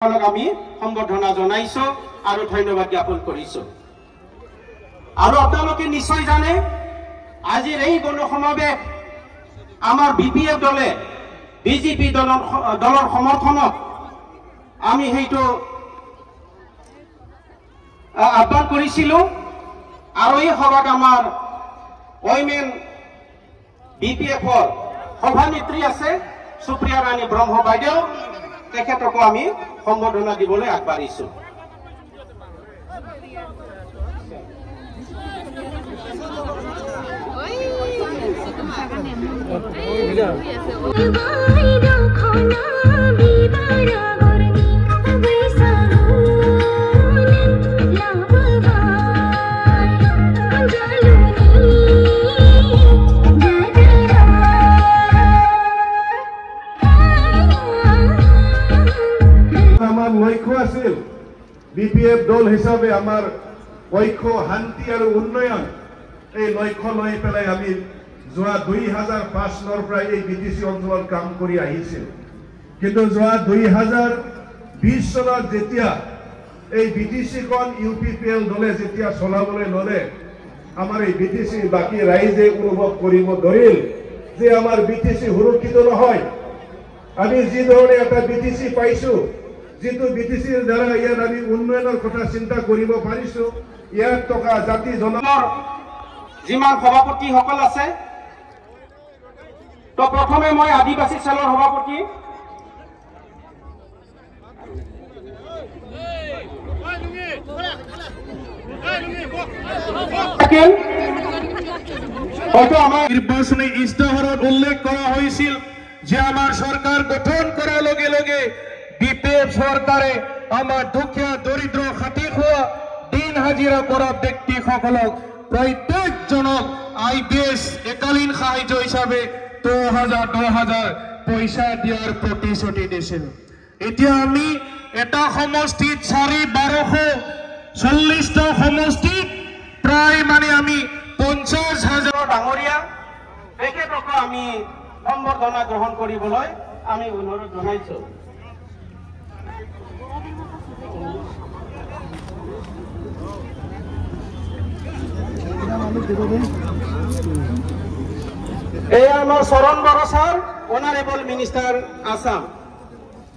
আমি সম্বৰ্ধনা জনাইছো আৰু ধন্যবাদ জ্ঞাপন কৰিছো। আৰু আপোনালোকে নিশ্চয় জানে আজিৰ এই গণসমাবেশ আমাৰ বিপিএফ দলে বিজেপি দলৰ সমৰ্থনত আমি হেইটো আহ্বান কৰিছিলো আৰু এই সভাত আমাৰ ওইমেন বিপিএফৰ সভানেত্ৰী আছে সুপ্ৰিয়া ৰাণী ব্ৰহ্ম বাইদেউ, তেখেতকো আমি সম্বৰ্ধনা দিবলৈ আগবাঢ়িছো। লক্ষ্য আছিল বিপিএফ দল হিসাবে আমাৰ ঐক্য শান্তি আৰ উন্নয়ন এই লক্ষ্য লৈ পেলাই আমি যোৱা 2005 চনৰ পৰা এই বিটিসি অঞ্চলত কাম কৰি আহিছিল। কিন্তু যোৱা 2020 চনত যেতিয়া এই বিটিসি কোন ইউপিপিএল দলে যেতিয়া চলাবলৈ ললে আমাৰ এই বিটিসি বাকি ৰাইজে অনুভৱ কৰিব ধৰিল যে আমাৰ বিটিসি সুৰক্ষিত নহয়। আমি যি ধৰণে এটা বিটিসি পাইছো, যেটো বিটিসিৰ দ্বাৰা ইয়াত আমি উন্নয়নৰ কথা চিন্তা কৰিব পাৰিছো, ইয়াত টকা জাতি জনগণৰ যিমান সভাপতি সকল আছে, তো প্ৰথমে মই আদিবাসী সেলৰ সভাপতি নিৰ্বাচনী ইস্তাহাৰত উল্লেখ কৰা হৈছিল যে আমাৰ সৰকাৰ গঠন কৰাৰ লগে লগে বিপিএফ সরকারে আমার দুখীয়া দরিদ্র খাটি খোয়া দিন হাজিরা করা ব্যক্তি সকলক প্রত্যেকজনক আইবিএস একালীন সাহায্য হিসাবে 2000 পয়সা দিয়ার প্রতিশ্রুতি দিছিল। এতিয়া আমি এটা সমষ্টিত 1240টা সমষ্টিত প্রায় মানে আমি 50,000 ডাঙৰীয়া তেখেতকো আমি সম্বৰ্ধনা গ্ৰহণ কৰিবলৈ আমি অনুৰোধ জনাইছো। এয়া আমাৰ Charan Boro sir, honourable minister Assam.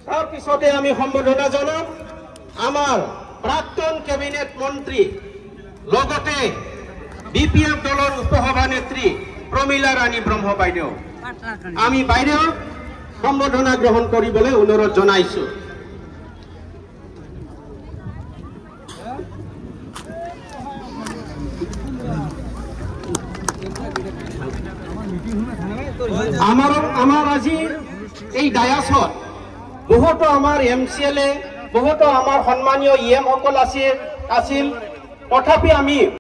তাৰ পিছতে আমি সম্বৰ্ধনা জনাম আমাৰ প্ৰাক্তন কেবিনেট মন্ত্ৰী লগতে বিপিএফ দলৰ উপসভানেত্ৰী প্ৰমীলা ৰাণী ব্ৰহ্ম বাইদেউ। আমি বাইদেউ সম্বৰ্ধনা গ্ৰহণ কৰিবলৈ অনুৰোধ জনাইছো। আমাৰ আজি এই ডায়াসত বহুতো আমাৰ এমসিএলএ, বহুতো আমাৰ সম্মানীয় ইএম সকল আছিল, তথাপি আমি